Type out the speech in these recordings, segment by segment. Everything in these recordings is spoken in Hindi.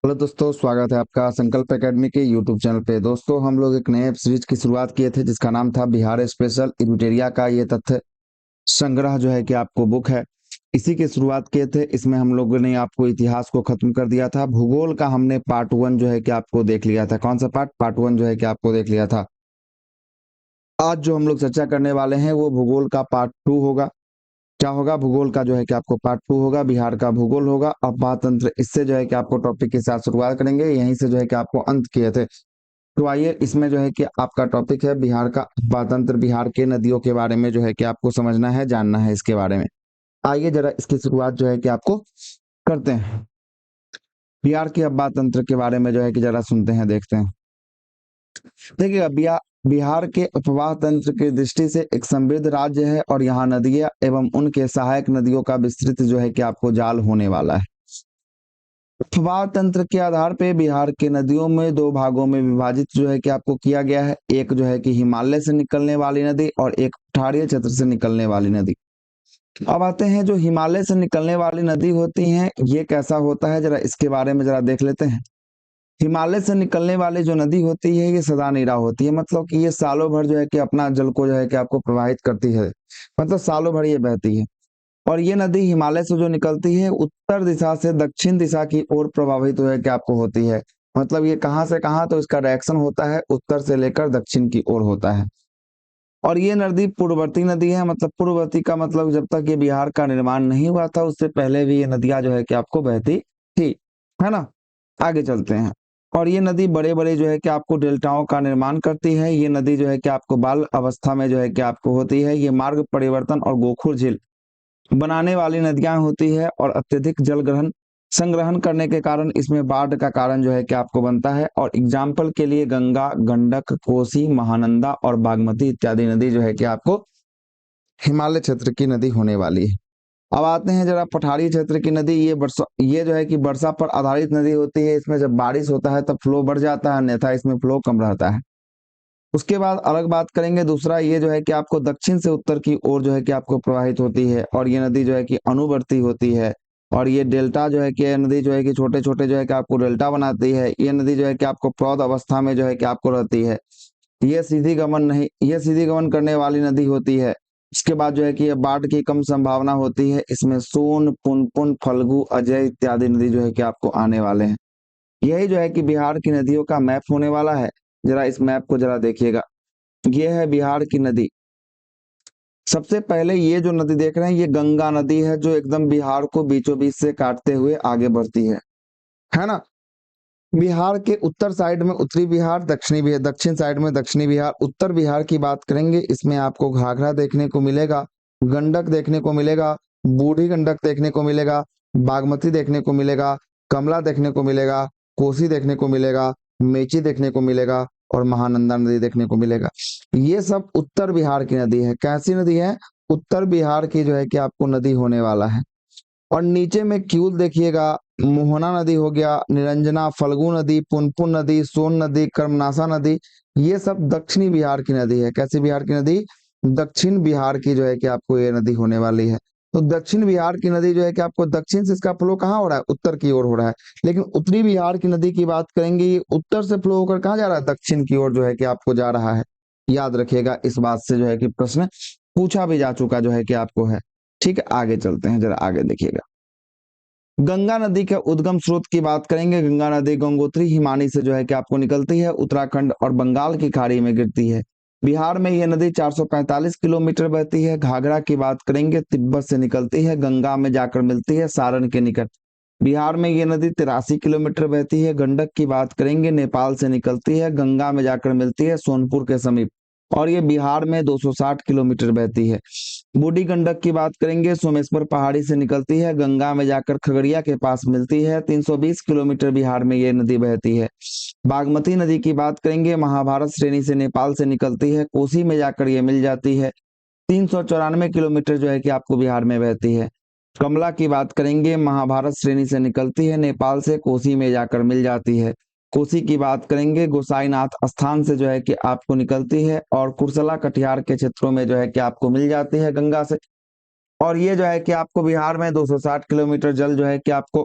हेलो दोस्तों, स्वागत है आपका संकल्प एकेडमी के यूट्यूब चैनल पे। दोस्तों, हम लोग एक नए सीरीज की शुरुआत किए थे जिसका नाम था बिहार स्पेशल इरिटेरिया का ये तथ्य संग्रह जो है कि आपको बुक है। इसी की शुरुआत किए थे। इसमें हम लोगों ने आपको इतिहास को खत्म कर दिया था। भूगोल का हमने पार्ट 1 जो है कि आपको देख लिया था। कौन सा पार्ट 1 जो है कि आपको देख लिया था। आज जो हम लोग चर्चा करने वाले हैं वो भूगोल का पार्ट 2 होगा। क्या होगा? भूगोल का जो है कि आपको पार्ट 2 होगा, बिहार का भूगोल होगा। अफवाह तंत्र, इससे जो है कि आपको टॉपिक के साथ शुरुआत करेंगे, यहीं से जो है कि आपको अंत किए थे। तो आइए, इसमें जो है कि आपका टॉपिक है बिहार का अफवाह तंत्र। बिहार के नदियों के बारे में जो है कि आपको समझना है, जानना है इसके बारे में। आइए जरा इसकी शुरुआत जो है कि आपको करते हैं। बिहार के अफवाह तंत्र के बारे में जो है कि जरा सुनते हैं, देखते हैं। देखिएगा, बिहार के अफवाह तंत्र की दृष्टि से एक समृद्ध राज्य है और यहाँ नदियां एवं उनके सहायक नदियों का विस्तृत जो है कि आपको जाल होने वाला है। अफवाह तंत्र के आधार पे बिहार के नदियों में दो भागों में विभाजित जो है कि आपको किया गया है। एक जो है कि हिमालय से निकलने वाली नदी और एक पठारीय क्षेत्र से निकलने वाली नदी। अब आते हैं, जो हिमालय से निकलने वाली नदी होती हैं ये कैसा होता है, जरा इसके बारे में जरा देख लेते हैं। हिमालय से निकलने वाली जो नदी होती है ये सदा नीरा होती है, मतलब कि ये सालों भर जो है कि अपना जल को जो है कि आपको प्रवाहित करती है, मतलब सालों भर ये बहती है। और ये नदी हिमालय से जो निकलती है उत्तर दिशा से दक्षिण दिशा की ओर प्रभावित है कि आपको होती है। मतलब ये कहाँ से कहाँ, तो इसका डायरेक्शन होता है उत्तर से लेकर दक्षिण की ओर होता है। और ये नदी पूर्ववर्ती नदी है, मतलब पूर्ववर्ती का मतलब जब तक ये बिहार का निर्माण नहीं हुआ था उससे पहले भी ये नदियां जो है कि आपको बहती थी, है ना। आगे चलते हैं। और ये नदी बड़े बड़े जो है कि आपको डेल्टाओं का निर्माण करती है। ये नदी जो है कि आपको बाल अवस्था में जो है कि आपको होती है। ये मार्ग परिवर्तन और गोखुर झील बनाने वाली नदियां होती है और अत्यधिक जल ग्रहण संग्रहण करने के कारण इसमें बाढ़ का कारण जो है कि आपको बनता है। और एग्जाम्पल के लिए गंगा, गंडक, कोसी, महानंदा और बागमती इत्यादि नदी जो है कि आपको हिमालय क्षेत्र की नदी होने वाली है। अब आते हैं जरा पठारी क्षेत्र की नदी। ये जो है कि वर्षा पर आधारित नदी होती है। इसमें जब बारिश होता है तब फ्लो बढ़ जाता है, अन्यथा इसमें फ्लो कम रहता है। उसके बाद अलग बात करेंगे दूसरा, ये जो है कि आपको दक्षिण से उत्तर की ओर जो है कि आपको प्रवाहित होती है और ये नदी जो है कि अनुवर्ती होती है। और ये डेल्टा जो है कि ये नदी जो है कि छोटे छोटे जो है कि आपको डेल्टा बनाती है। ये नदी जो है कि आपको प्रौढ़ अवस्था में जो है कि आपको रहती है। ये सीधी गमन करने वाली नदी होती है। इसके बाद जो है कि ये बाढ़ की कम संभावना होती है। इसमें सोन, पुनपुन, फल्गु, अजय इत्यादि नदी जो है कि आपको आने वाले हैं। यही जो है कि बिहार की नदियों का मैप होने वाला है। जरा इस मैप को जरा देखिएगा। ये है बिहार की नदी। सबसे पहले ये जो नदी देख रहे हैं ये गंगा नदी है, जो एकदम बिहार को बीचों बीच से काटते हुए आगे बढ़ती है ना। बिहार के उत्तर साइड में उत्तरी बिहार, दक्षिणी बिहार, दक्षिण साइड में दक्षिणी बिहार। उत्तर बिहार की बात करेंगे, इसमें आपको घाघरा देखने को मिलेगा, गंडक देखने को मिलेगा, बूढ़ी गंडक देखने को मिलेगा, बागमती देखने को मिलेगा, कमला देखने को मिलेगा, कोसी देखने को मिलेगा, मेची देखने को मिलेगा और महानंदा नदी देखने को मिलेगा। ये सब उत्तर बिहार की नदी है। कैसी नदी है? उत्तर बिहार की जो है कि आपको नदी होने वाला है। और नीचे में क्यूल देखिएगा, मोहना नदी हो गया, निरंजना, फल्गु नदी, पुनपुन नदी, सोन नदी, कर्मनासा नदी, ये सब दक्षिणी बिहार की नदी है। कैसी बिहार की नदी? दक्षिण बिहार की जो है कि आपको ये नदी होने वाली है। तो दक्षिण बिहार की नदी जो है कि आपको दक्षिण से इसका फ्लो कहाँ हो रहा है? उत्तर की ओर हो रहा है। लेकिन उत्तरी बिहार की नदी की बात करेंगे, ये उत्तर से फ्लो होकर कहाँ जा रहा है? दक्षिण की ओर जो है कि आपको जा रहा है। याद रखिएगा, इस बात से जो है कि प्रश्न पूछा भी जा चुका जो है कि आपको है। ठीक है, आगे चलते हैं, जरा आगे देखिएगा। गंगा नदी के उद्गम स्रोत की बात करेंगे। गंगा नदी गंगोत्री हिमानी से जो है कि आपको निकलती है, उत्तराखंड और बंगाल की खाड़ी में गिरती है। बिहार में यह नदी 445 किलोमीटर बहती है। घाघरा की बात करेंगे, तिब्बत से निकलती है, गंगा में जाकर मिलती है सारण के निकट। बिहार में यह नदी 83 किलोमीटर बहती है। गंडक की बात करेंगे, नेपाल से निकलती है, गंगा में जाकर मिलती है सोनपुर के समीप और ये बिहार में 260 किलोमीटर बहती है। बूढ़ी गंडक की बात करेंगे, सोमेश्वर पहाड़ी से निकलती है, गंगा में जाकर खगड़िया के पास मिलती है। 320 किलोमीटर बिहार में ये नदी बहती है। बागमती नदी की बात करेंगे, महाभारत श्रेणी से नेपाल से निकलती है, कोसी में जाकर ये मिल जाती है। 394 किलोमीटर जो है कि आपको बिहार में बहती है। कमला की बात करेंगे, महाभारत श्रेणी से निकलती है, नेपाल से कोसी में जाकर मिल जाती है। कोसी की बात करेंगे, गोसाईनाथ स्थान से जो है कि आपको निकलती है और कुर्सला कटिहार के क्षेत्रों में जो है कि आपको मिल जाती है गंगा से। और ये जो है कि आपको बिहार में 260 किलोमीटर जल जो है कि आपको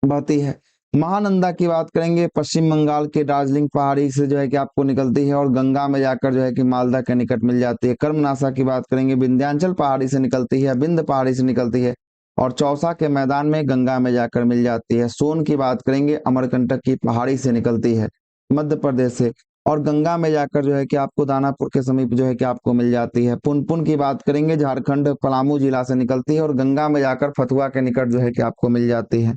बहती है। महानंदा की बात करेंगे पश्चिम बंगाल के दार्जिलिंग पहाड़ी से जो है कि आपको निकलती है और गंगा में जाकर जो है कि मालदा के निकट मिल जाती है। कर्मनाशा की बात करेंगे विंध्याचल पहाड़ी से निकलती है, विंध्य पहाड़ी से निकलती है और चौसा के मैदान में गंगा में जाकर मिल जाती है। सोन की बात करेंगे अमरकंटक की पहाड़ी से निकलती है मध्य प्रदेश से और गंगा में जाकर जो है कि आपको दानापुर के समीप जो है कि आपको मिल जाती है। पुनपुन की बात करेंगे झारखंड पलामू जिला से निकलती है और गंगा में जाकर फतुआ के निकट जो है कि आपको मिल जाती है।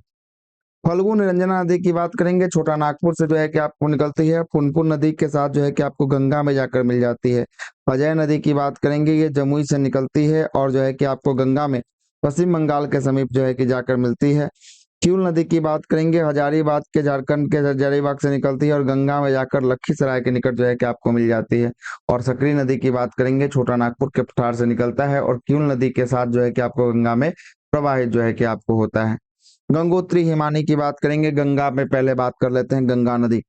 फल्गु निरंजना नदी की बात करेंगे छोटा नागपुर से जो है कि आपको निकलती है, पुनपुन नदी के साथ जो है कि आपको गंगा में जाकर मिल जाती है। अजय नदी की बात करेंगे ये जमुई से निकलती है और जो है कि आपको गंगा में पश्चिम बंगाल के समीप जो है कि जाकर मिलती है। क्यूल नदी की बात करेंगे हजारीबाग के झारखंड के हजारीबाग से निकलती है और गंगा में जाकर लखीसराय के निकट जो है कि आपको मिल जाती है। और सकरी नदी की बात करेंगे छोटा नागपुर के पठार से निकलता है और क्यूल नदी के साथ जो है कि आपको गंगा में प्रवाहित जो है कि आपको होता है। गंगोत्री हिमानी की बात करेंगे, गंगा में पहले बात कर लेते हैं गंगा नदी।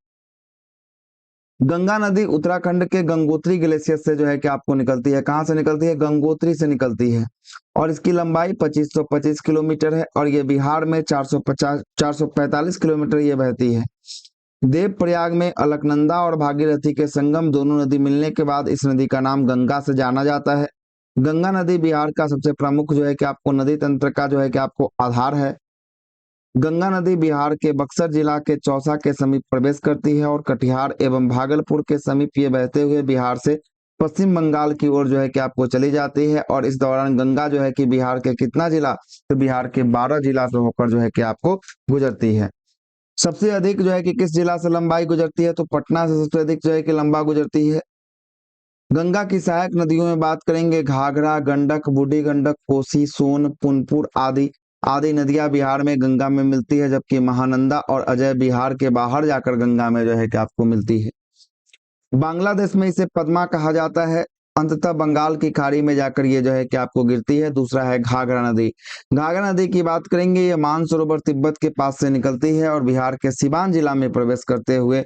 गंगा नदी उत्तराखंड के गंगोत्री ग्लेशियर से जो है कि आपको निकलती है। कहाँ से निकलती है? गंगोत्री से निकलती है और इसकी लंबाई 2525 किलोमीटर है और ये बिहार में 445 किलोमीटर ये बहती है। देवप्रयाग में अलकनंदा और भागीरथी के संगम दोनों नदी मिलने के बाद इस नदी का नाम गंगा से जाना जाता है। गंगा नदी बिहार का सबसे प्रमुख जो है कि आपको नदी तंत्र का जो है कि आपको आधार है। गंगा नदी बिहार के बक्सर जिला के चौसा के समीप प्रवेश करती है और कटिहार एवं भागलपुर के समीप ये बहते हुए बिहार से पश्चिम बंगाल की ओर जो है कि आपको चली जाती है। और इस दौरान गंगा जो है कि बिहार के कितना जिला? तो बिहार के 12 जिला से होकर जो है कि आपको गुजरती है। सबसे अधिक जो है कि किस जिला से लंबाई गुजरती है? तो पटना से सबसे अधिक जो है कि लंबा गुजरती है। गंगा की सहायक नदियों में बात करेंगे घाघरा, गंडक, बूढ़ी गंडक, कोसी, सोन, पुनपुर आदि आदि नदियां बिहार में गंगा में मिलती है, जबकि महानंदा और अजय बिहार के बाहर जाकर गंगा में जो है कि आपको मिलती है। बांग्लादेश में इसे पद्मा कहा जाता है। अंततः बंगाल की खाड़ी में जाकर ये जो है कि आपको गिरती है। दूसरा है घाघरा नदी। घाघरा नदी की बात करेंगे ये मानसरोवर तिब्बत के पास से निकलती है और बिहार के सिवान जिला में प्रवेश करते हुए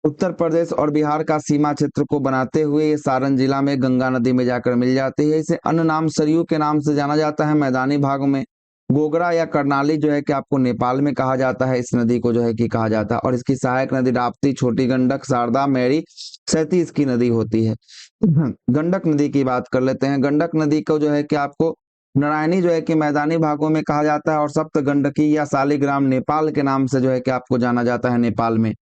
उत्तर प्रदेश और बिहार का सीमा क्षेत्र को बनाते हुए ये सारण जिला में गंगा नदी में जाकर मिल जाती है। इसे अन्य नाम सरयू के नाम से जाना जाता है। मैदानी भागों में गोगरा या करनाली जो है कि आपको नेपाल में कहा जाता है, इस नदी को जो है कि कहा जाता है। और इसकी सहायक नदी राप्ती, छोटी गंडक, शारदा, मैरी, सैती इसकी नदी होती है। गंडक नदी की बात कर लेते हैं। गंडक नदी को जो है कि आपको नारायणी जो है कि मैदानी भागों में कहा जाता है और सप्त गंडकी या शालिग्राम नेपाल के नाम से जो है कि आपको जाना जाता है नेपाल में।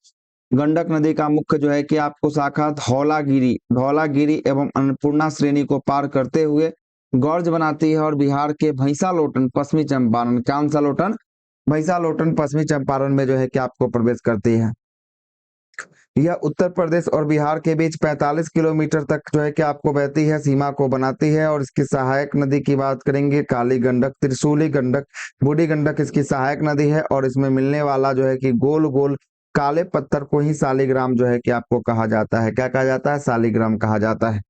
गंडक नदी का मुख्य जो है कि आपको शाखा धौलागिरी एवं अन्नपूर्णा श्रेणी को पार करते हुए गौर्ज बनाती है और बिहार के भैंसालोटन पश्चिमी चंपारण कांसालोटन भैंसालोटन पश्चिमी चंपारण में जो है कि आपको प्रवेश करती है। यह उत्तर प्रदेश और बिहार के बीच 45 किलोमीटर तक जो है कि आपको बहती है, सीमा को बनाती है। और इसकी सहायक नदी की बात करेंगे काली गंडक, त्रिशूली गंडक, बूढ़ी गंडक इसकी सहायक नदी है और इसमें मिलने वाला जो है कि गोल गोल काले पत्थर को ही शालिग्राम जो है कि आपको कहा जाता है। क्या कहा जाता है? शालिग्राम कहा जाता है।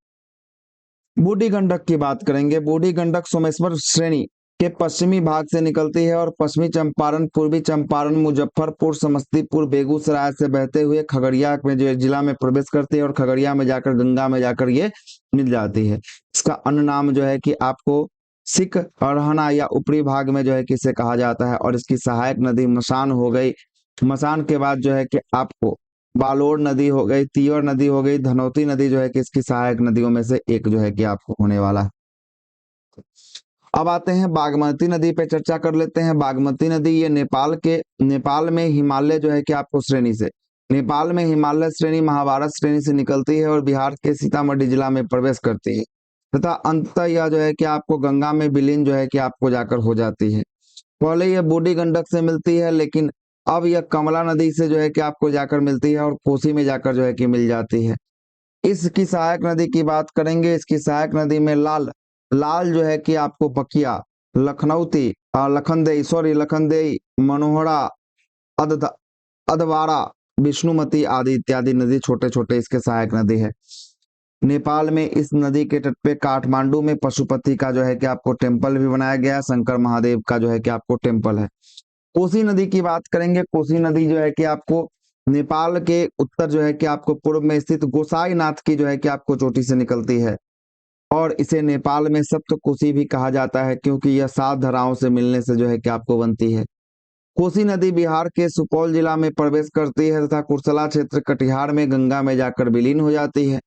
बूढ़ी गंडक की बात करेंगे। बूढ़ी गंडक सोमेश्वर श्रेणी के पश्चिमी भाग से निकलती है और पश्चिमी चंपारण, पूर्वी चंपारण, मुजफ्फरपुर, समस्तीपुर, बेगूसराय से बहते हुए खगड़िया में जो जिला में प्रवेश करती है और खगड़िया में जाकर गंगा में जाकर ये मिल जाती है। इसका अन्य नाम जो है कि आपको सिख अरहना या ऊपरी भाग में जो है कि इसे कहा जाता है। और इसकी सहायक नदी मसान हो गई। मसान के बाद जो है कि आपको बालोर नदी हो गई, तियोर नदी हो गई, धनौती नदी जो है कि इसकी सहायक नदियों में से एक जो है कि आपको होने वाला है। अब आते हैं बागमती नदी पे चर्चा कर लेते हैं। बागमती नदी ये नेपाल में हिमालय जो है कि आपको श्रेणी से नेपाल में हिमालय श्रेणी महाभारत श्रेणी से निकलती है और बिहार के सीतामढ़ी जिला में प्रवेश करती है तथा अंततः यह जो है कि आपको गंगा में विलीन जो है कि आपको जाकर हो जाती है। पहले यह बूढ़ी गंडक से मिलती है लेकिन अब यह कमला नदी से जो है कि आपको जाकर मिलती है और कोसी में जाकर जो है कि मिल जाती है। इसकी सहायक नदी की बात करेंगे। इसकी सहायक नदी में लाल लाल जो है कि आपको बकिया, लखनऊती, लखनदेई, मनोहरा, अध अधवारा, विष्णुमती आदि इत्यादि नदी छोटे छोटे इसके सहायक नदी है। नेपाल में इस नदी के तट पे काठमांडू में पशुपति का जो है कि आपको टेम्पल भी बनाया गया है। शंकर महादेव का जो है कि आपको टेम्पल है। कोसी नदी की बात करेंगे। कोसी नदी जो है कि आपको नेपाल के उत्तर जो है कि आपको पूर्व में स्थित गोसाई नाथ की जो है कि आपको चोटी से निकलती है और इसे नेपाल में सप्तकोसी भी कहा जाता है क्योंकि यह 7 धाराओं से मिलने से जो है कि आपको बनती है। कोसी नदी बिहार के सुपौल जिला में प्रवेश करती है तथा कुर्सला क्षेत्र कटिहार में गंगा में जाकर विलीन हो जाती है।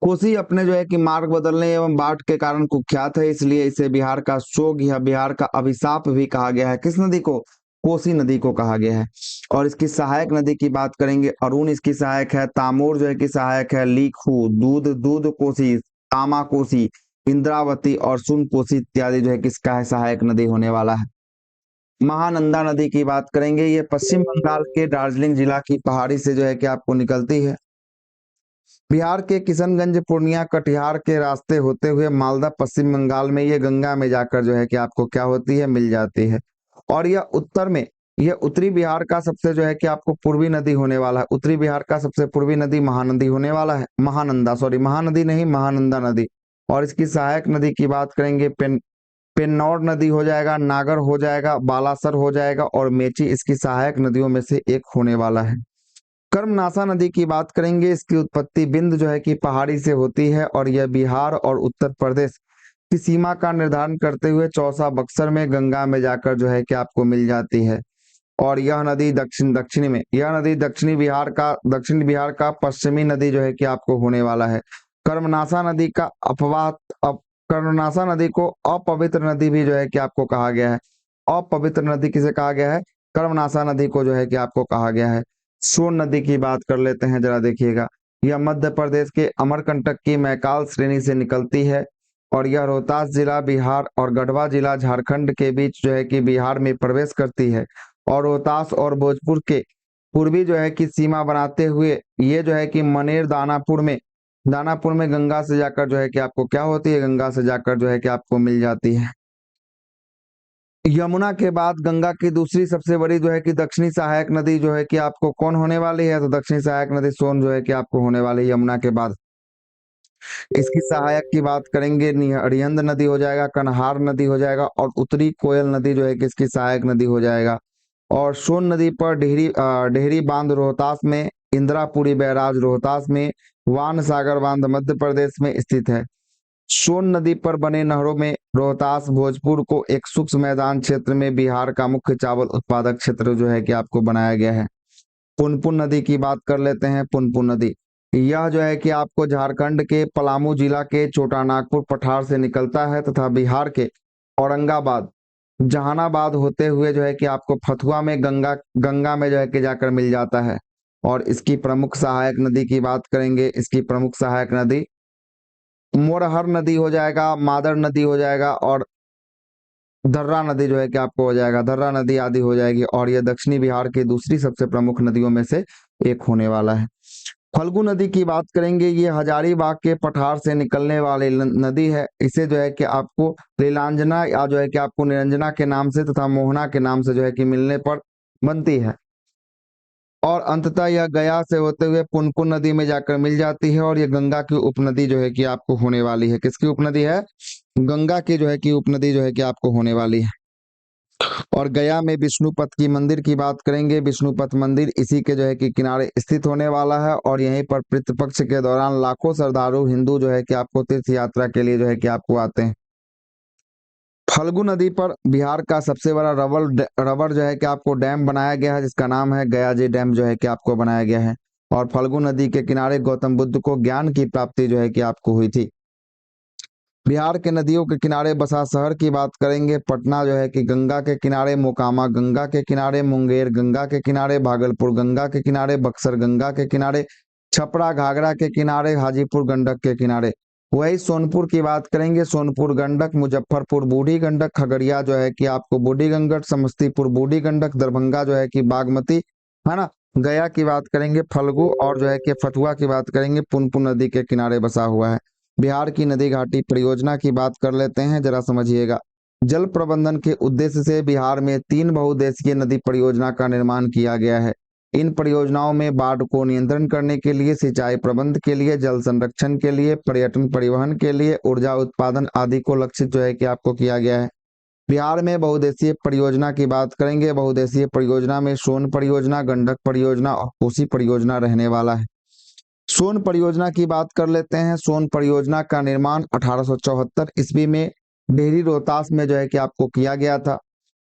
कोसी अपने जो है कि मार्ग बदलने एवं बाढ़ के कारण कुख्यात है, इसलिए इसे बिहार का शोक या बिहार का अभिशाप भी कहा गया है। किस नदी को? कोसी नदी को कहा गया है। और इसकी सहायक नदी की बात करेंगे, अरुण इसकी सहायक है, तामोर जो है कि सहायक है, लीखू, दूध दूध कोसी, तामा कोसी, इंद्रावती और सुन कोसी इत्यादि जो है किसका है सहायक नदी होने वाला है। महानंदा नदी की बात करेंगे, ये पश्चिम बंगाल के दार्जिलिंग जिला की पहाड़ी से जो है कि आपको निकलती है। बिहार के किशनगंज, पूर्णिया, कटिहार के रास्ते होते हुए मालदा, पश्चिम बंगाल में ये गंगा में जाकर जो है कि आपको क्या होती है, मिल जाती है। और यह उत्तर में, यह उत्तरी बिहार का सबसे जो है कि आपको पूर्वी नदी होने वाला है। उत्तरी बिहार का सबसे पूर्वी नदी महानदी होने वाला है, महानंदा, सॉरी महानदी नहीं, महानंदा नदी। और इसकी सहायक नदी की बात करेंगे, पेन्नौर नदी हो जाएगा, नागर हो जाएगा, बालासर हो जाएगा और मेची इसकी सहायक नदियों में से एक होने वाला है। कर्मनासा नदी की बात करेंगे, इसकी उत्पत्ति बिंद जो है कि पहाड़ी से होती है और यह बिहार और उत्तर प्रदेश की सीमा का निर्धारण करते हुए चौसा बक्सर में गंगा में जाकर जो है कि आपको मिल जाती है। और यह नदी दक्षिणी में, यह नदी दक्षिण बिहार का पश्चिमी नदी जो है कि आपको होने वाला है। कर्मनासा नदी का अपवाद, कर्मनासा नदी को अपवित्र नदी भी जो है कि आपको कहा गया है। अपवित्र नदी किसे कहा गया है? कर्मनासा नदी को जो है कि आपको कहा गया है। सोन नदी की बात कर लेते हैं, जरा देखिएगा। यह मध्य प्रदेश के अमरकंटक की मैकाल श्रेणी से निकलती है और यह रोहतास जिला बिहार और गढ़वा जिला झारखंड के बीच जो है कि बिहार में प्रवेश करती है। और रोहतास और भोजपुर के पूर्वी जो है कि सीमा बनाते हुए ये जो है कि मनेर दानापुर में गंगा से जाकर जो है कि आपको क्या होती है, गंगा से जाकर जो है कि आपको मिल जाती है। यमुना के बाद गंगा की दूसरी सबसे बड़ी जो है कि दक्षिणी सहायक नदी जो है कि आपको कौन होने वाली है? तो दक्षिणी सहायक नदी सोन जो है कि आपको होने वाली है यमुना के बाद। इसकी सहायक की बात करेंगे, अरिहंद नदी हो जाएगा, कन्हार नदी हो जाएगा और उत्तरी कोयल नदी जो है कि इसकी सहायक नदी हो जाएगा। और सोन नदी पर डेहरी बांध रोहतास में, इंदिरापुरी बैराज रोहतास में, वान सागर बांध मध्य प्रदेश में स्थित है। सोन नदी पर बने नहरों में रोहतास भोजपुर को एक सूक्ष्म मैदान क्षेत्र में बिहार का मुख्य चावल उत्पादक क्षेत्र जो है कि आपको बनाया गया है। पुनपुन नदी की बात कर लेते हैं। पुनपुन नदी यह जो है कि आपको झारखंड के पलामू जिला के छोटा नागपुर पठार से निकलता है तथा बिहार के औरंगाबाद, जहानाबाद होते हुए जो है कि आपको फतुहा में गंगा में जो है कि जाकर मिल जाता है। और इसकी प्रमुख सहायक नदी की बात करेंगे, इसकी प्रमुख सहायक नदी मोरहर नदी हो जाएगा, मादर नदी हो जाएगा और दर्रा नदी जो है कि आपको हो जाएगा, दर्रा नदी आदि हो जाएगी। और यह दक्षिणी बिहार की दूसरी सबसे प्रमुख नदियों में से एक होने वाला है। फल्गु नदी की बात करेंगे, ये हजारीबाग के पठार से निकलने वाली नदी है। इसे जो है कि आपको लीलांजना या जो है कि आपको निरंजना के नाम से तथा मोहना के नाम से जो है कि मिलने पर बनती है। और अंततः यह गया से होते हुए पुनपुन नदी में जाकर मिल जाती है और यह गंगा की उपनदी जो है कि आपको होने वाली है। किसकी उपनदी है? गंगा की जो है कि उपनदी जो है कि आपको होने वाली है। और गया में विष्णुपथ की मंदिर की बात करेंगे, विष्णुपथ मंदिर इसी के जो है कि किनारे स्थित होने वाला है और यहीं पर पितृपक्ष के दौरान लाखों श्रद्धालु हिंदू जो है कि आपको तीर्थ यात्रा के लिए जो है कि आपको आते हैं। फल्गु नदी पर बिहार का सबसे बड़ा रबर जो है कि आपको डैम बनाया गया है, जिसका नाम है गया जी डैम जो है कि आपको बनाया गया है। और फल्गु नदी के किनारे गौतम बुद्ध को ज्ञान की प्राप्ति जो है कि आपको हुई थी। बिहार के नदियों के किनारे बसा शहर की बात करेंगे, पटना जो है कि गंगा के किनारे, मोकामा गंगा के किनारे, मुंगेर गंगा के किनारे, भागलपुर गंगा के किनारे, बक्सर गंगा के किनारे, छपरा घाघरा के किनारे, हाजीपुर गंडक के किनारे। वही सोनपुर की बात करेंगे, सोनपुर गंडक, मुजफ्फरपुर बूढ़ी गंडक, खगड़िया जो है कि आपको बूढ़ी गंडक, समस्तीपुर बूढ़ी गंडक, दरभंगा जो है कि बागमती, है ना। गया की बात करेंगे फल्गु और जो है कि फतुहा की बात करेंगे पुनपुन नदी के किनारे बसा हुआ है। बिहार की नदी घाटी परियोजना की बात कर लेते हैं, जरा समझिएगा। जल प्रबंधन के उद्देश्य से बिहार में 3 बहुउद्देशीय नदी परियोजना का निर्माण किया गया है। इन परियोजनाओं में बाढ़ को नियंत्रण करने के लिए, सिंचाई प्रबंध के लिए, जल संरक्षण के लिए, पर्यटन परिवहन के लिए, ऊर्जा उत्पादन आदि को लक्षित जो है कि आपको किया गया है। बिहार में बहुउद्देशीय परियोजना की बात करेंगे, बहुउद्देशीय परियोजना में सोन परियोजना, गंडक परियोजना और कोसी परियोजना रहने वाला है। सोन परियोजना की बात कर लेते हैं। सोन परियोजना का निर्माण 1874 ईस्वी में डेहरी रोहतास में जो है कि आपको किया गया था।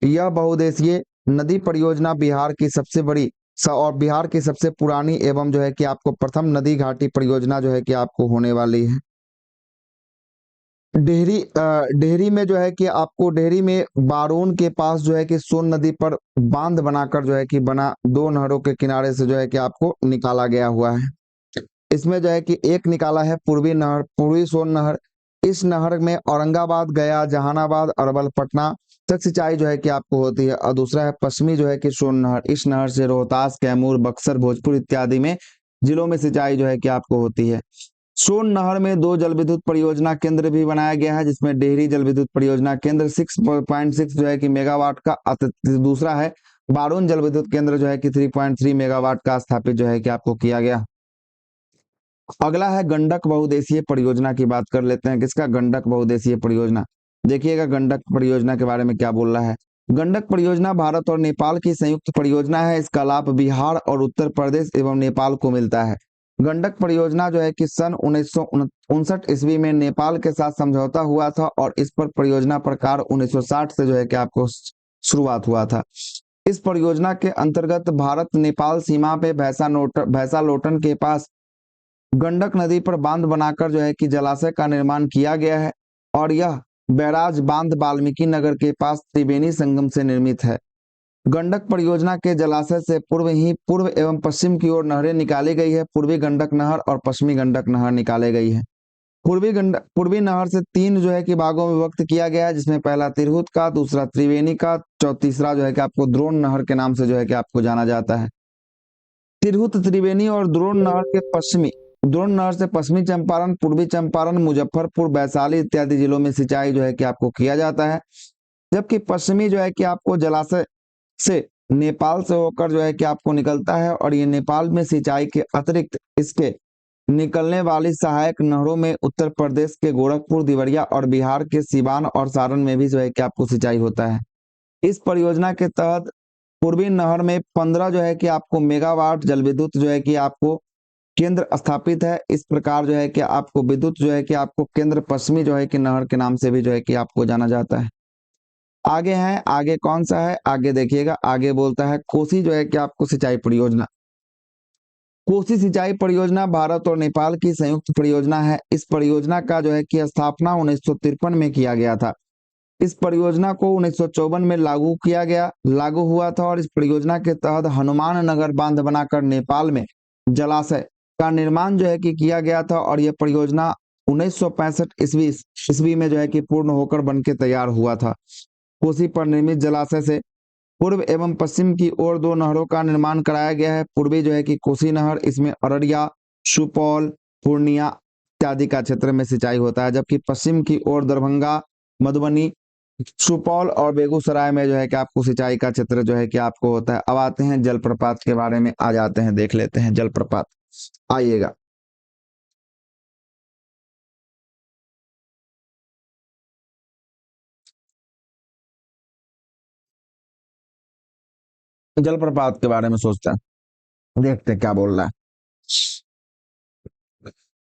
यह बहुउद्देशीय नदी परियोजना बिहार की सबसे बड़ी और बिहार की सबसे पुरानी एवं जो है कि आपको प्रथम नदी घाटी परियोजना जो है कि आपको होने वाली है। डेहरी में जो है कि आपको डेहरी में बारोन के पास जो है कि सोन नदी पर बांध बनाकर जो है कि बना 2 नहरों के किनारे से जो है कि आपको निकाला गया हुआ है। इसमें जो है कि एक निकाला है पूर्वी नहर, पूर्वी सोन नहर। इस नहर में औरंगाबाद, गया, जहानाबाद, अरवल, पटना तक सिंचाई जो है कि आपको होती है। और दूसरा है पश्चिमी जो है कि सोन नहर। इस नहर से रोहतास, कैमूर, बक्सर, भोजपुर इत्यादि में जिलों में सिंचाई जो है कि आपको होती है। सोन नहर में 2 जल विद्युत परियोजना केंद्र भी बनाया गया है, जिसमें डेहरी जल विद्युत परियोजना केंद्र 6.6 जो है कि मेगावाट का, दूसरा है बारोन जल विद्युत केंद्र जो है कि 3.3 मेगावाट का स्थापित जो है कि आपको किया गया। अगला है गंडक बहुउद्देशीय परियोजना की बात कर लेते हैं। किसका? गंडक बहुउद्देशीय परियोजना। देखिएगा गंडक परियोजना के बारे में क्या बोल रहा है। गंडक परियोजना भारत और नेपाल की संयुक्त परियोजना है। इसका लाभ बिहार और उत्तर प्रदेश एवं नेपाल को मिलता है। गंडक परियोजना जो है कि सन 1959 ईस्वी में नेपाल के साथ समझौता हुआ था और इस पर परियोजना प्रकार 1960 से जो है कि आपको शुरुआत हुआ था। इस परियोजना के अंतर्गत भारत नेपाल सीमा पे भैंसा लोटन के पास गंडक नदी पर बांध बनाकर जो है कि जलाशय का निर्माण किया गया है और यह बैराज बांध वाल्मीकि नगर के पास त्रिवेणी संगम से निर्मित है। गंडक परियोजना के जलाशय से पूर्व एवं पश्चिम की ओर नहरें निकाली गई है। पूर्वी गंडक नहर और पश्चिमी गंडक नहर निकाले गई है। पूर्वी नहर से 3 जो है कि भागों में विभक्त किया गया है, जिसमें पहला तिरहुत का, दूसरा त्रिवेणी का, तीसरा जो है कि आपको द्रोण नहर के नाम से जो है कि आपको जाना जाता है। तिरहुत, त्रिवेणी और द्रोण नहर से पश्चिमी चंपारण, पूर्वी चंपारण, मुजफ्फरपुर, वैशाली इत्यादि जिलों में सिंचाई जो है कि आपको किया जाता है। जबकि पश्चिमी जो है कि आपको जलाशय से नेपाल से होकर जो है कि आपको निकलता है और ये नेपाल में सिंचाई के अतिरिक्त इसके निकलने वाली सहायक नहरों में उत्तर प्रदेश के गोरखपुर, देवरिया और बिहार के सिवान और सारण में भी जो है कि आपको सिंचाई होता है। इस परियोजना के तहत पूर्वी नहर में 15 जो है कि आपको मेगावाट जल विद्युत जो है कि आपको केंद्र स्थापित है। इस प्रकार जो है कि आपको विद्युत जो है कि आपको केंद्र पश्चिमी जो है कि नहर के नाम से भी जो है कि आपको जाना जाता है। आगे कौन सा है? आगे देखिएगा, आगे बोलता है कोसी जो है कि आपको सिंचाई परियोजना। कोसी सिंचाई परियोजना भारत और नेपाल की संयुक्त परियोजना है। इस परियोजना का जो है कि स्थापना 1953 में किया गया था। इस परियोजना को 1954 में लागू हुआ था और इस परियोजना के तहत हनुमान नगर बांध बनाकर नेपाल में जलाशय का निर्माण जो है कि किया गया था और यह परियोजना 1965 ईस्वी में जो है कि पूर्ण होकर बनके तैयार हुआ था। कोसी पर निर्मित जलाशय से पूर्व एवं पश्चिम की ओर 2 नहरों का निर्माण कराया गया है। पूर्वी जो है कि कोसी नहर, इसमें अररिया, सुपौल, पूर्णिया इत्यादि का क्षेत्र में सिंचाई होता है। जबकि पश्चिम की ओर दरभंगा, मधुबनी, सुपौल और बेगूसराय में जो है कि आपको सिंचाई का क्षेत्र जो है कि आपको होता है। अब आते हैं जलप्रपात के बारे में, आ जाते हैं, देख लेते हैं जलप्रपात। आइएगा, जलप्रपात के बारे में सोचते हैं, देखते हैं क्या बोल रहा है।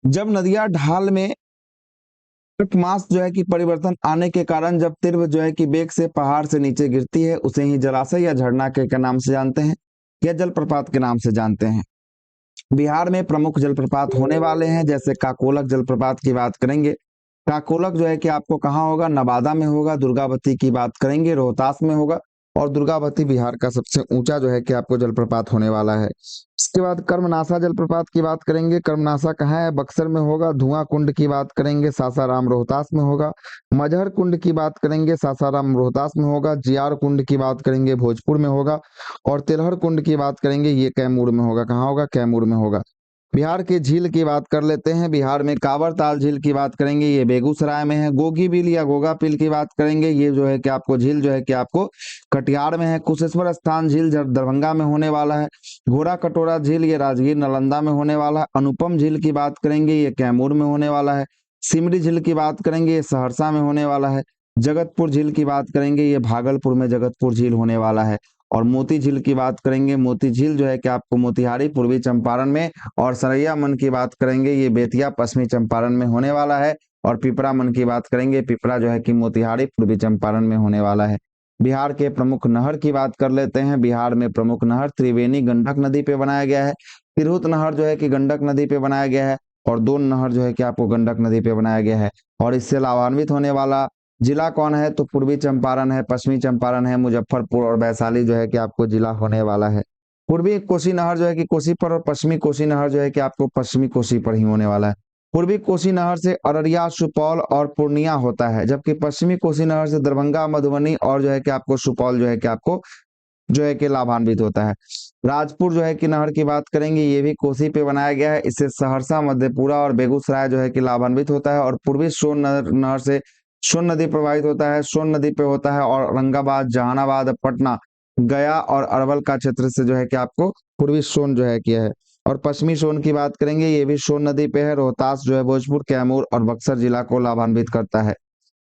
जब नदियां ढाल में मास जो है कि परिवर्तन आने के कारण जब तीव्र जो है कि वेग से पहाड़ से नीचे गिरती है, उसे ही जलाशय या झरना के नाम से जानते हैं या जलप्रपात के नाम से जानते हैं। बिहार में प्रमुख जलप्रपात होने वाले हैं, जैसे काकोलक जलप्रपात की बात करेंगे। काकोलक जो है कि आपको कहाँ होगा? नवादा में होगा। दुर्गावती की बात करेंगे, रोहतास में होगा। और दुर्गावती बिहार का सबसे ऊंचा जो है कि आपको जलप्रपात होने वाला है। इसके बाद कर्मनासा जलप्रपात की बात करेंगे। कर्मनासा कहाँ है? बक्सर में होगा। धुआं कुंड की बात करेंगे, सासाराम रोहतास में होगा। मजहर कुंड की बात करेंगे, सासाराम रोहतास में होगा। जियार कुंड की बात करेंगे, भोजपुर में होगा। और तिलहर कुंड की बात करेंगे, ये कैमूर में होगा। कहाँ होगा? कैमूर में होगा। बिहार के झील की बात कर लेते हैं। बिहार में कांवर ताल झील की बात करेंगे, ये बेगूसराय में है। गोगी बिल या गोगा पिल की बात करेंगे, ये जो है कि आपको झील जो है कि आपको कटिहार में है। कुशेश्वर स्थान झील दरभंगा में होने वाला है। घोड़ा कटोरा झील ये राजगीर नालंदा में होने वाला है। अनुपम झील की बात करेंगे, ये कैमूर में होने वाला है। सिमरी झील की बात करेंगे, ये सहरसा में होने वाला है। जगतपुर झील की बात करेंगे, ये भागलपुर में जगतपुर झील होने वाला है। और मोती झील की बात करेंगे, मोती झील जो है कि आपको मोतिहारी पूर्वी चंपारण में। और सरैया मन की बात करेंगे, ये बेतिया पश्चिमी चंपारण में होने वाला है। और पिपरा मन की बात करेंगे, पिपरा जो है कि मोतिहारी पूर्वी चंपारण में होने वाला है। बिहार के प्रमुख नहर की बात कर लेते हैं। बिहार में प्रमुख नहर त्रिवेणी गंडक नदी पे बनाया गया है। तिरहुत नहर जो है कि गंडक नदी पे बनाया गया है, और दोन नहर जो है कि आपको गंडक नदी पे बनाया गया है। और इससे लाभान्वित होने वाला जिला कौन है, तो पूर्वी चंपारण है, पश्चिमी चंपारण है, मुजफ्फरपुर और वैशाली जो है कि आपको जिला होने वाला है। पूर्वी कोसी नहर जो है कि कोसी पर, और पश्चिमी कोसी नहर जो है कि आपको पश्चिमी कोसी पर ही होने वाला है। पूर्वी कोसी नहर से अररिया, सुपौल और पूर्णिया होता है, जबकि पश्चिमी कोसी नहर से दरभंगा, मधुबनी और जो है कि आपको सुपौल जो है कि आपको जो है कि लाभान्वित होता है। राजपुर जो है कि नहर की बात करेंगे, ये भी कोसी पे बनाया गया है। इससे सहरसा, मधेपुरा और बेगूसराय जो है कि लाभान्वित होता है। और पूर्वी सोन नहर से सोन नदी प्रभावित होता है, सोन नदी पे होता है। और औरंगाबाद, जहानाबाद, पटना, गया और अरवल का क्षेत्र से जो है कि आपको पूर्वी सोन जो है किया है। और पश्चिमी सोन की बात करेंगे, ये भी सोन नदी पे है। रोहतास जो है भोजपुर, कैमूर और बक्सर जिला को लाभान्वित करता है।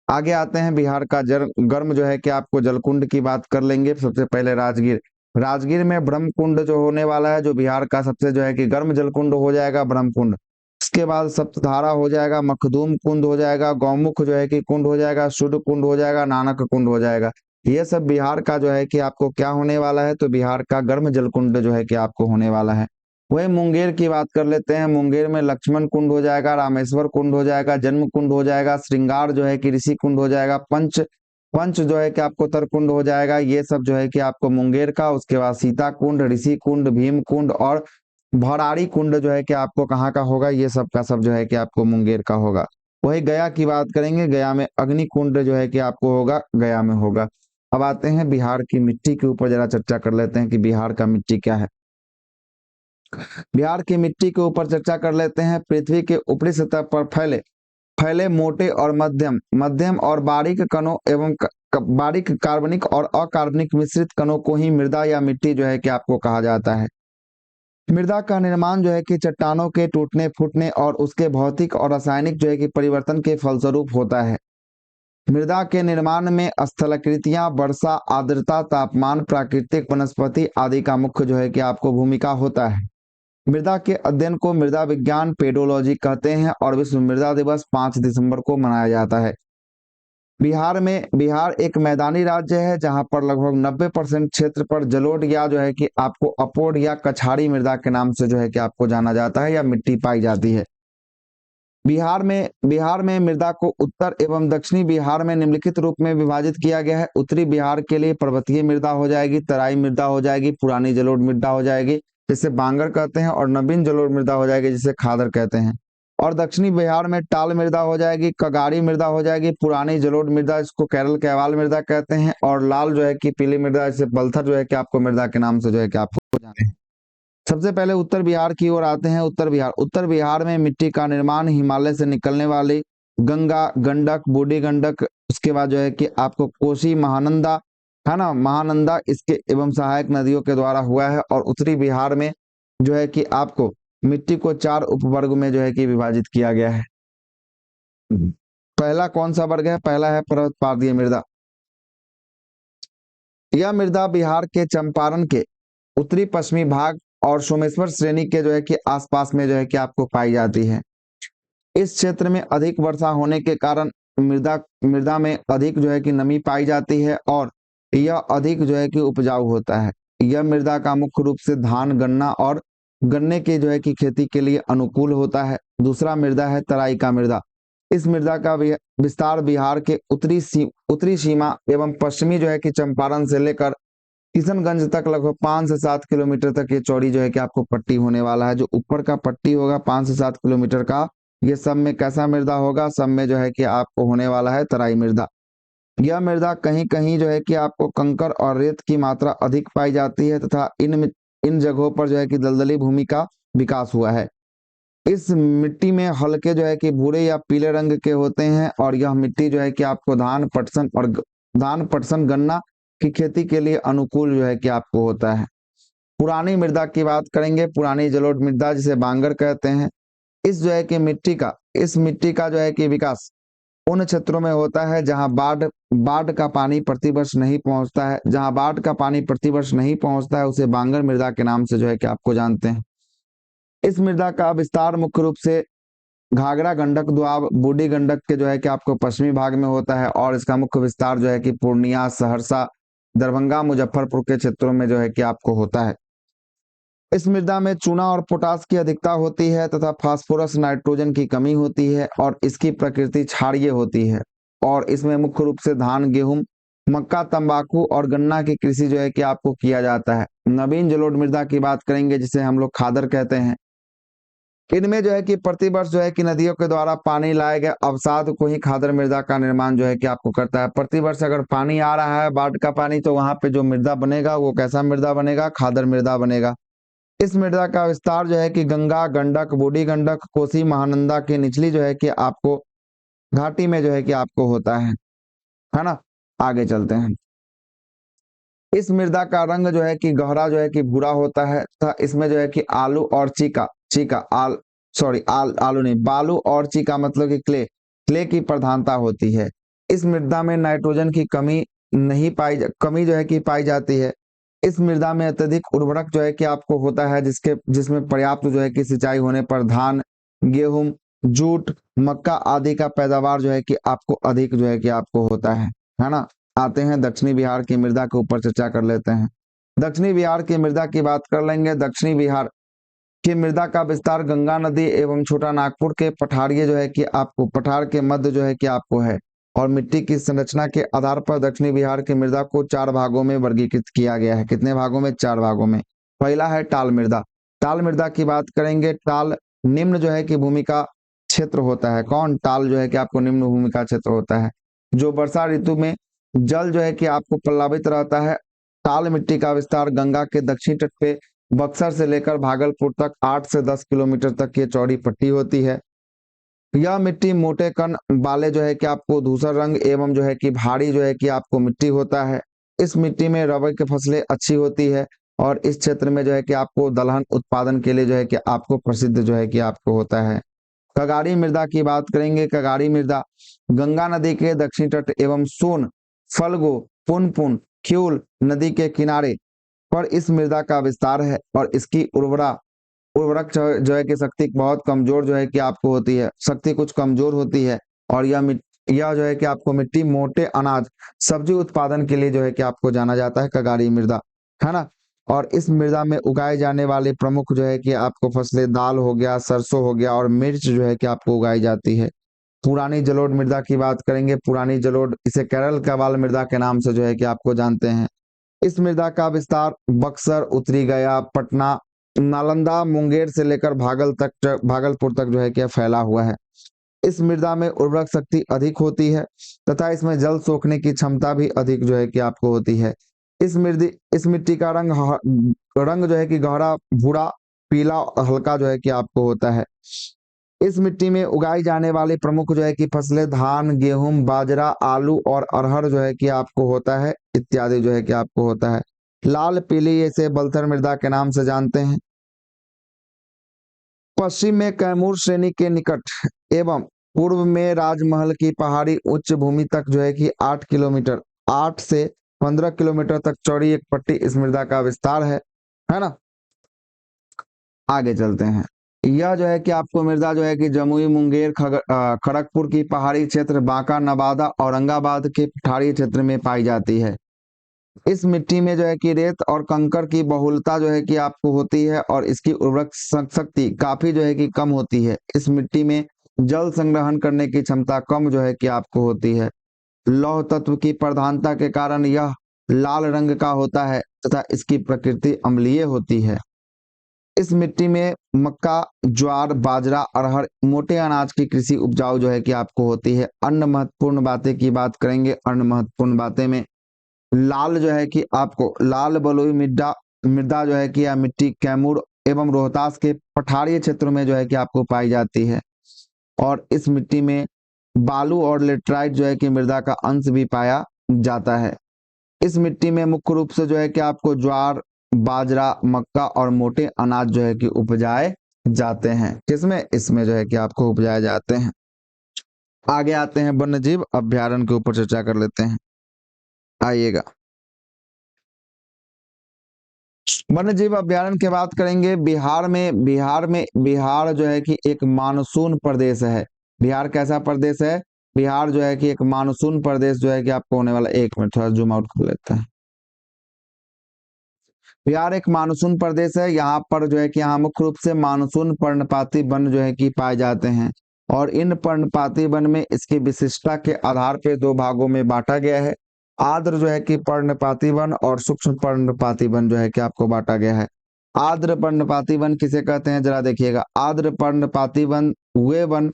आगे आते हैं बिहार का गर्म जो है कि आपको जलकुंड की बात कर लेंगे। सबसे पहले राजगीर। राजगीर में ब्रह्मकुंड जो होने वाला है, जो बिहार का सबसे जो है कि गर्म जलकुंड हो जाएगा ब्रह्मकुंड। इसके बाद सप्तधारा हो जाएगा, मखदूम कुंड हो जाएगा, गौमुख जो है कि कुंड हो जाएगा, शुद्ध कुंड हो जाएगा, नानक कुंड हो जाएगा। ये सब बिहार का जो है कि आपको क्या होने वाला है, तो बिहार का गर्म जलकुंड जो है कि आपको होने वाला है। वही मुंगेर की बात कर लेते हैं। मुंगेर में लक्ष्मण कुंड हो जाएगा, रामेश्वर कुंड हो जाएगा, जन्म कुंड हो जाएगा, श्रृंगार जो है कि ऋषि कुंड हो जाएगा, पंच पंच जो है कि आपको तरकुंड हो जाएगा। ये सब जो है कि आपको मुंगेर का। उसके बाद सीता कुंड, ऋषि कुंड, भीम कुंड और भराड़ी कुंड जो है कि आपको कहाँ का होगा, ये सब का सब जो है कि आपको मुंगेर का होगा। वही गया की बात करेंगे, गया में अग्नि कुंड जो है कि आपको होगा, गया में होगा। अब आते हैं बिहार की मिट्टी के ऊपर, जरा चर्चा कर लेते हैं कि बिहार का मिट्टी क्या है। बिहार की मिट्टी के ऊपर चर्चा कर लेते हैं। पृथ्वी के ऊपरी सतह पर फैले फैले मोटे और मध्यम मध्यम और बारीक कणों एवं बारीक कार्बनिक और अकार्बनिक मिश्रित कणों को ही मृदा या मिट्टी जो है कि आपको कहा जाता है। मृदा का निर्माण जो है कि चट्टानों के टूटने फूटने और उसके भौतिक और रासायनिक जो है कि परिवर्तन के फलस्वरूप होता है। मृदा के निर्माण में स्थलाकृतियां, वर्षा, आर्द्रता, तापमान, प्राकृतिक वनस्पति आदि का मुख्य जो है कि आपको भूमिका होता है। मृदा के अध्ययन को मृदा विज्ञान, पेडोलॉजी कहते हैं, और विश्व मृदा दिवस 5 दिसंबर को मनाया जाता है। बिहार एक मैदानी राज्य है, जहां पर लगभग 90% क्षेत्र पर जलोढ़ या जो है कि आपको अपोढ़ या कछाड़ी मृदा के नाम से जो है कि आपको जाना जाता है, या मिट्टी पाई जाती है। बिहार में मृदा को उत्तर एवं दक्षिणी बिहार में निम्नलिखित रूप में विभाजित किया गया है। उत्तरी बिहार के लिए पर्वतीय मृदा हो जाएगी, तराई मृदा हो जाएगी, पुरानी जलोढ़ मृदा हो जाएगी जिसे बांगर कहते हैं, और नवीन जलोढ़ मृदा हो जाएगी जिसे खादर कहते हैं। और दक्षिणी बिहार में टाल मृदा हो जाएगी, कगाड़ी मृदा हो जाएगी, पुरानी जलोढ़ मृदा जिसको केरल कैवाल मृदा कहते हैं, और लाल जो है कि पीली मृदा जिसे पलथर जो है कि आपको मृदा के नाम से जो है कि आपको जाने हैं। सबसे पहले उत्तर बिहार की ओर आते हैं। उत्तर बिहार में मिट्टी का निर्माण हिमालय से निकलने वाली गंगा, गंडक, बूढ़ी गंडक, उसके बाद जो है कि आपको कोसी, महानंदा है ना, महानंदा इसके एवं सहायक नदियों के द्वारा हुआ है। और उत्तरी बिहार में जो है कि आपको मिट्टी को 4 उपवर्ग में जो है कि विभाजित किया गया है। पहला कौन सा वर्ग है? पहला है पर्वत पादीय मृदा। यह मृदा बिहार के चंपारण के उत्तरी पश्चिमी भाग और सोमेश्वर श्रेणी के जो है कि आसपास में जो है कि आपको पाई जाती है। इस क्षेत्र में अधिक वर्षा होने के कारण मृदा मृदा में अधिक जो है कि नमी पाई जाती है, और यह अधिक जो है कि उपजाऊ होता है। यह मृदा का मुख्य रूप से धान, गन्ना और गन्ने के जो है कि खेती के लिए अनुकूल होता है। दूसरा मृदा है तराई का मृदा। इस मृदा का विस्तार बिहार के उत्तरी सीमा एवं पश्चिमी जो है कि चंपारण से लेकर किशनगंज तक लगभग 5 से 7 किलोमीटर तक ये चौड़ी जो है कि आपको पट्टी होने वाला है। जो ऊपर का पट्टी होगा 5 से 7 किलोमीटर का, ये सब में कैसा मृदा होगा? सब में जो है कि आपको होने वाला है तराई मृदा। यह मृदा कहीं कहीं जो है कि आपको कंकर और रेत की मात्रा अधिक पाई जाती है, तथा इन जगहों पर जो है कि दलदली भूमि का विकास हुआ है। इस मिट्टी में हल्के जो है कि भूरे या पीले रंग के होते हैं, और यह मिट्टी जो है कि आपको धान, पटसन, गन्ना की खेती के लिए अनुकूल जो है कि आपको होता है। पुरानी मृदा की बात करेंगे, पुरानी जलोढ़ मृदा जिसे बांगर कहते हैं। इस जो है कि इस मिट्टी का जो है कि विकास उन क्षेत्रों में होता है जहां बाढ़ का पानी प्रतिवर्ष नहीं पहुंचता है। जहां बाढ़ का पानी प्रतिवर्ष नहीं पहुंचता है, उसे बांगर मृदा के नाम से जो है कि आपको जानते हैं। इस मृदा का विस्तार मुख्य रूप से घाघरा गंडक दोआब बूढ़ी गंडक के जो है कि आपको पश्चिमी भाग में होता है और इसका मुख्य विस्तार जो है कि पूर्णिया, सहरसा, दरभंगा, मुजफ्फरपुर के क्षेत्रों में जो है कि आपको होता है। इस मृदा में चूना और पोटास की अधिकता होती है तथा फास्फोरस, नाइट्रोजन की कमी होती है और इसकी प्रकृति क्षारीय होती है। और इसमें मुख्य रूप से धान, गेहूं, मक्का, तंबाकू और गन्ना की कृषि जो है कि आपको किया जाता है। नवीन जलोढ़ मृदा की बात करेंगे जिसे हम लोग खादर कहते हैं। इनमें जो है कि प्रतिवर्ष जो है कि नदियों के द्वारा पानी लाए गए अवसाद को ही खादर मृदा का निर्माण जो है कि आपको करता है। प्रतिवर्ष अगर पानी आ रहा है, बाढ़ का पानी, तो वहां पे जो मृदा बनेगा वो कैसा मृदा बनेगा? खादर मृदा बनेगा। इस मृदा का विस्तार जो है कि गंगा, गंडक, बूढ़ी गंडक, कोसी, महानंदा की निचली जो है कि आपको घाटी में जो है कि आपको होता है ना। आगे चलते हैं। इस मृदा का रंग जो है कि गहरा जो है कि भूरा होता है तथा इसमें जो है कि आलू और चीका चीका आल सॉरी आल आलू नहीं, बालू और चीका मतलब कि क्ले की प्रधानता होती है। इस मृदा में नाइट्रोजन की कमी नहीं कमी जो है कि पाई जाती है। इस मृदा में अत्यधिक उर्वरक जो है कि आपको होता है, जिसमें पर्याप्त जो है कि सिंचाई होने पर धान, गेहूं, जूट, मक्का आदि का पैदावार जो है कि आपको अधिक जो है कि आपको होता है ना। आते हैं दक्षिणी बिहार की मृदा के ऊपर चर्चा कर लेते हैं। दक्षिणी बिहार की मृदा की बात कर लेंगे। दक्षिणी बिहार की मृदा का विस्तार गंगा नदी एवं छोटा नागपुर के पठारीय जो है कि आपको पठार के मध्य जो है कि आपको है। और मिट्टी की संरचना के आधार पर दक्षिणी बिहार की मृदा को 4 भागों में वर्गीकृत किया गया है। कितने भागों में? 4 भागों में। पहला है टाल मृदा। टाल मृदा की बात करेंगे। टाल निम्न जो है कि भूमि का क्षेत्र होता है। कौन? टाल जो है कि आपको निम्न भूमि का क्षेत्र होता है, जो वर्षा ऋतु में जल जो है कि आपको प्लावित रहता है। टाल मिट्टी का विस्तार गंगा के दक्षिणी तट पे बक्सर से लेकर भागलपुर तक 8 से 10 किलोमीटर तक ये चौड़ी पट्टी होती है। यह मिट्टी मोटे कण वाले जो है कि आपको धूसर रंग एवं जो है कि भारी जो है कि आपको मिट्टी होता है। इस मिट्टी में रबर की फसलें अच्छी होती है और इस क्षेत्र में जो है कि आपको दलहन उत्पादन के लिए जो है कि आपको प्रसिद्ध जो है कि आपको होता है। कगाड़ी मृदा की बात करेंगे। कगाड़ी मृदा गंगा नदी के दक्षिणी तट एवं सोन, फल्गु, पुनपुन, क्यूल नदी के किनारे पर इस मृदा का विस्तार है और इसकी उर्वरक जो है कि शक्ति बहुत कमजोर जो है कि आपको होती है, शक्ति कुछ कमजोर होती है। और यह जो है कि आपको मिट्टी मोटे अनाज, सब्जी उत्पादन के लिए जो है कि आपको जाना जाता है कगाड़ी मृदा, है ना। और इस मृदा में उगाए जाने वाले प्रमुख जो है कि आपको फसलें दाल हो गया, सरसों हो गया और मिर्च जो है कि आपको उगाई जाती है। पुरानी जलोढ़ मृदा की बात करेंगे। पुरानी जलोढ़, इसे केरल कवाल मृदा के नाम से जो है कि आपको जानते हैं। इस मृदा का विस्तार बक्सर, उत्तरी गया, पटना, नालंदा, मुंगेर से लेकर भागलपुर तक जो है कि फैला हुआ है। इस मृदा में उर्वरक शक्ति अधिक होती है तथा इसमें जल सोखने की क्षमता भी अधिक जो है कि आपको होती है। इस मिट्टी का रंग जो है कि गहरा भूरा, पीला, हल्का जो है कि आपको होता है। इस मिट्टी में उगाई जाने वाली प्रमुख जो है कि फसलें धान, गेहूं, बाजरा, आलू और अरहर जो है कि आपको होता है, इत्यादि जो है कि आपको होता है। लाल पीली इसे बलथर मृदा के नाम से जानते हैं। पश्चिम में कैमूर श्रेणी के निकट एवं पूर्व में राजमहल की पहाड़ी उच्च भूमि तक जो है कि 8 से 15 किलोमीटर तक चौड़ी एक पट्टी इस मृदा का विस्तार है ना। आगे चलते हैं। यह जो है कि आपको मृदा जो है कि जमुई, मुंगेर, खड़गपुर की पहाड़ी क्षेत्र, बांका, नवादा, औरंगाबाद के पठारी क्षेत्र में पाई जाती है। इस मिट्टी में जो है कि रेत और कंकर की बहुलता जो है कि आपको होती है और इसकी उर्वरक शक्ति काफी जो है कि कम होती है। इस मिट्टी में जल संग्रहण करने की क्षमता कम जो है कि आपको होती है। लौह तत्व की प्रधानता के कारण यह लाल रंग का होता है तथा इसकी प्रकृति अम्लीय होती है। इस मिट्टी में मक्का, ज्वार, बाजरा, अरहर, मोटे अनाज की कृषि उपजाऊ जो है कि आपको होती है। अन्य महत्वपूर्ण बातें की बात करेंगे। अन्य महत्वपूर्ण बातें में लाल जो है कि आपको लाल बलुई मृदा मृदा जो है कि यह मिट्टी कैमूर एवं रोहतास के पठारी क्षेत्रों में जो है कि आपको पाई जाती है। और इस मिट्टी में बालू और लेटराइट जो है कि मृदा का अंश भी पाया जाता है। इस मिट्टी में मुख्य रूप से जो है कि आपको ज्वार, बाजरा, मक्का और मोटे अनाज जो है कि उपजाए जाते हैं। किसमें? इसमें जो है कि आपको उपजाए जाते हैं। आगे आते हैं वन्यजीव अभ्यारण्य के ऊपर चर्चा कर लेते हैं। आइएगा। वन्य जीव अभ्यारण्य की बात करेंगे। बिहार जो है कि एक मानसून प्रदेश है। बिहार कैसा प्रदेश है? बिहार जो है कि एक मानसून प्रदेश जो है कि आपको होने वाला, 1 मिनट थोड़ा जूम आउट कर लेते हैं। बिहार एक मानसून प्रदेश है। यहाँ पर जो है कि यहाँ मुख्य रूप से मानसून पर्णपाती वन जो है कि पाए जाते हैं, और इन पर्णपाती वन में इसकी विशिष्टता के आधार पर 2 भागों में बांटा गया है। आर्द्र जो है कि पर्णपाती वन और सूक्ष्म पर्णपाती वन जो है कि आपको बांटा गया है। आर्द्र पर्णपाती वन किसे कहते हैं, जरा देखिएगा। आर्द्र पर्णपाती वन वे वन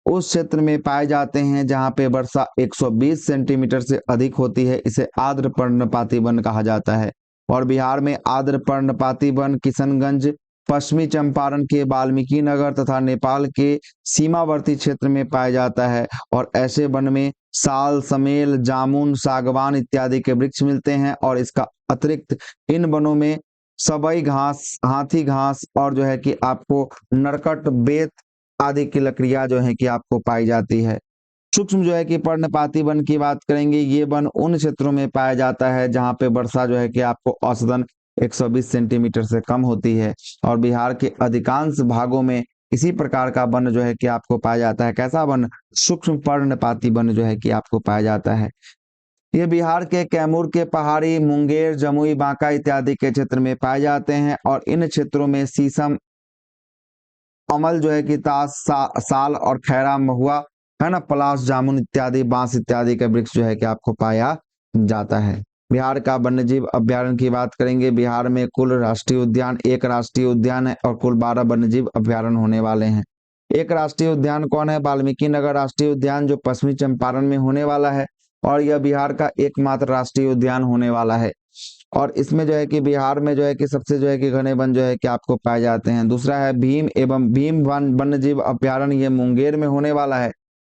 उस क्षेत्र में पाए जाते हैं जहां पे वर्षा 120 सेंटीमीटर से अधिक होती है, इसे आर्द्र पर्णपाती वन कहा जाता है। और बिहार में आर्द्र पर्णपाती वन किशनगंज, पश्चिमी चंपारण के वाल्मीकि नगर तथा नेपाल के सीमावर्ती क्षेत्र में पाया जाता है। और ऐसे वन में साल, समेल, जामुन, सागवान इत्यादि के वृक्ष मिलते हैं। और इसका अतिरिक्त इन वनों में सबई घास, हाथी घास और जो है कि आपको नरकट, बेत आदि की लकड़ियां जो है कि आपको पाई जाती है। सूक्ष्म जो है कि पर्णपाती वन की बात करेंगे। ये वन उन क्षेत्रों में पाया जाता है जहां पे वर्षा जो है कि आपको औसतन 120 सेंटीमीटर से कम होती है। और बिहार के अधिकांश भागों में इसी प्रकार का वन जो है कि आपको पाया जाता है। कैसा वन? सूक्ष्म पर्णपाती वन जो है कि आपको पाया जाता है। ये बिहार के कैमूर के पहाड़ी, मुंगेर, जमुई, बांका इत्यादि के क्षेत्र में पाए जाते हैं। और इन क्षेत्रों में शीशम, अमल जो है कि ताश, साल और खैरा, महुआ है ना, पलाश, जामुन इत्यादि, बांस इत्यादि का वृक्ष जो है कि आपको पाया जाता है। बिहार का वन्यजीव अभ्यारण्य की बात करेंगे। बिहार में कुल राष्ट्रीय उद्यान, 1 राष्ट्रीय उद्यान है और कुल 12 वन्यजीव अभ्यारण्य होने वाले हैं। एक राष्ट्रीय उद्यान कौन है? वाल्मीकि नगर राष्ट्रीय उद्यान, जो पश्चिमी चंपारण में होने वाला है, और यह बिहार का एकमात्र राष्ट्रीय उद्यान होने वाला है। और इसमें जो है कि बिहार में जो है कि सबसे जो है कि घने वन जो है कि आपको पाए जाते हैं। दूसरा है भीम एवं भीम वन वन्यजीव अभ्यारण्य, ये मुंगेर में होने वाला है।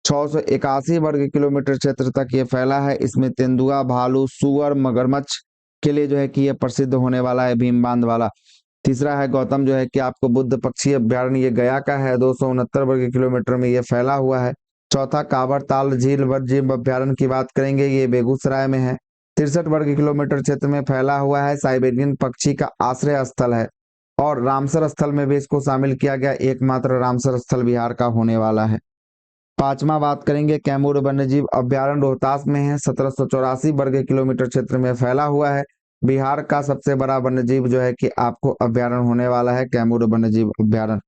681 वर्ग किलोमीटर क्षेत्र तक ये फैला है। इसमें तेंदुआ, भालू, सुअर, मगरमच्छ के लिए जो है कि ये प्रसिद्ध होने वाला है, भीम बांध वाला। तीसरा है गौतम जो है कि आपको बुद्ध पक्षी अभ्यारण्य, ये गया का है, 269 वर्ग किलोमीटर में ये फैला हुआ है। चौथा कांवर ताल झील वन्यजीव अभ्यारण्य की बात करेंगे, ये बेगूसराय में है, 63 वर्ग किलोमीटर क्षेत्र में फैला हुआ है। साइबेरियन पक्षी का आश्रय स्थल है। और रामसर स्थल में भी इसको शामिल किया गया, एकमात्र रामसर स्थल बिहार का होने वाला है। पांचवा बात करेंगे कैमूर वन्यजीव अभ्यारण्य, रोहतास में है, 1784 वर्ग किलोमीटर क्षेत्र में फैला हुआ है। बिहार का सबसे बड़ा वन्यजीव जो है कि आपको अभ्यारण्य होने वाला है, कैमूर वन्यजीव अभ्यारण्य।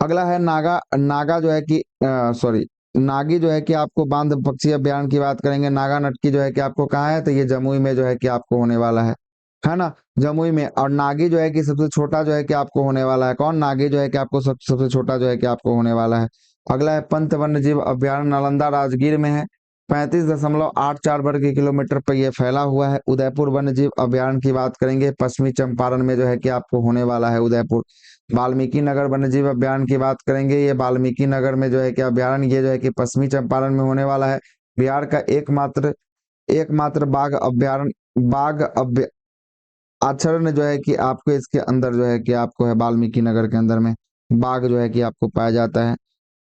अगला है नागा। नागा जो है कि सॉरी नागी जो है कि आपको बांध पक्षी अभ्यारण्य की बात करेंगे। नागा नटकी जो है कि आपको कहाँ है? तो ये जमुई में जो है कि आपको होने वाला है ना, जमुई में। और नागी जो है कि सबसे छोटा जो है कि आपको होने वाला है। कौन? नागी जो है कि आपको सबसे छोटा जो है कि आपको होने वाला है। अगला है पंत वन्य जीव अभ्यारण्य, नालंदा राजगीर में है, 35.84 वर्ग किलोमीटर पर यह फैला हुआ है। उदयपुर वन्य जीव अभ्यारण्य की बात करेंगे, पश्चिमी चंपारण में जो है कि आपको होने वाला है, उदयपुर। वाल्मीकि नगर वन्यजीव अभ्यारण्य की बात करेंगे, ये वाल्मीकि नगर में जो है कि अभ्यारण्य, ये जो है कि पश्चिमी चंपारण में होने वाला है। बिहार का एकमात्र एकमात्र बाघ आचरण जो है कि आपको इसके अंदर जो है कि आपको है, वाल्मीकि नगर के अंदर में बाघ जो है कि आपको पाया जाता है।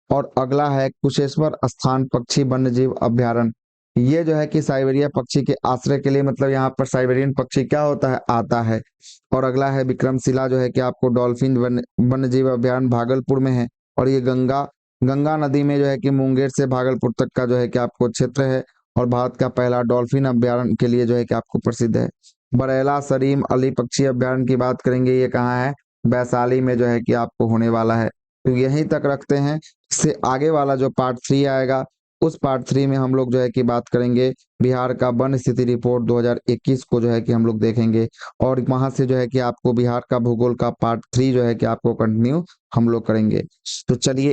और अगला है कुशेश्वर स्थान पक्षी वन्यजीव अभ्यारण्य, ये जो है कि साइबेरिया पक्षी के आश्रय के लिए, मतलब यहाँ पर साइबेरियन पक्षी क्या होता है? आता है। और अगला है विक्रमशिला जो है कि आपको डॉल्फिन वन्यजीव अभ्यारण्य, भागलपुर में है। और ये गंगा गंगा नदी में जो है कि मुंगेर से भागलपुर तक का जो है कि आपको क्षेत्र है। और भारत का पहला डॉल्फिन अभ्यारण्य के लिए जो है कि आपको प्रसिद्ध है। बरेला सरीम अली पक्षी अभ्यारण्य की बात करेंगे, ये कहाँ है? वैशाली में जो है कि आपको होने वाला है। तो यहीं तक रखते हैं। इससे आगे वाला जो पार्ट 3 आएगा, उस पार्ट 3 में हम लोग जो है कि बात करेंगे बिहार का वन स्थिति रिपोर्ट 2021 को जो है कि हम लोग देखेंगे। और वहां से जो है कि आपको बिहार का भूगोल का पार्ट 3 जो है कि आपको कंटिन्यू हम लोग करेंगे। तो चलिए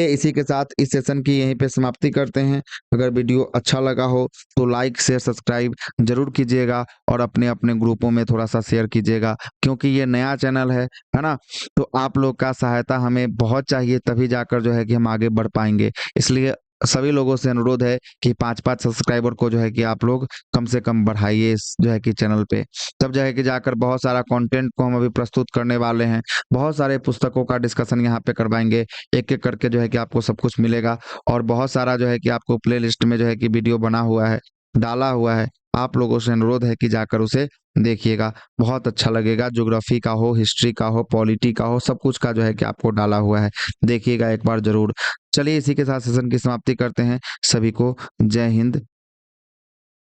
इसी के साथ इस सेशन की यहीं पे समाप्ति करते हैं। अगर वीडियो अच्छा लगा हो तो लाइक शेयर सब्सक्राइब जरूर कीजिएगा, और अपने अपने ग्रुपों में थोड़ा सा शेयर कीजिएगा, क्योंकि ये नया चैनल है ना। तो आप लोग का सहायता हमें बहुत चाहिए, तभी जाकर जो है कि हम आगे बढ़ पाएंगे। इसलिए सभी लोगों से अनुरोध है कि 5-5 सब्सक्राइबर को जो है कि आप लोग कम से कम बढ़ाइए इस जो है कि चैनल पे। तब जो है कि जाकर बहुत सारा कंटेंट को हम अभी प्रस्तुत करने वाले हैं। बहुत सारे पुस्तकों का डिस्कशन यहाँ पे करवाएंगे, एक एक करके जो है कि आपको सब कुछ मिलेगा। और बहुत सारा जो है कि आपको प्ले लिस्ट में जो है कि वीडियो बना हुआ है, डाला हुआ है, आप लोगों से अनुरोध है कि जाकर उसे देखिएगा, बहुत अच्छा लगेगा। ज्योग्राफी का हो, हिस्ट्री का हो, पॉलिटी का हो, सब कुछ का जो है कि आपको डाला हुआ है, देखिएगा एक बार जरूर। चलिए इसी के साथ सेशन की समाप्ति करते हैं। सभी को जय हिंद,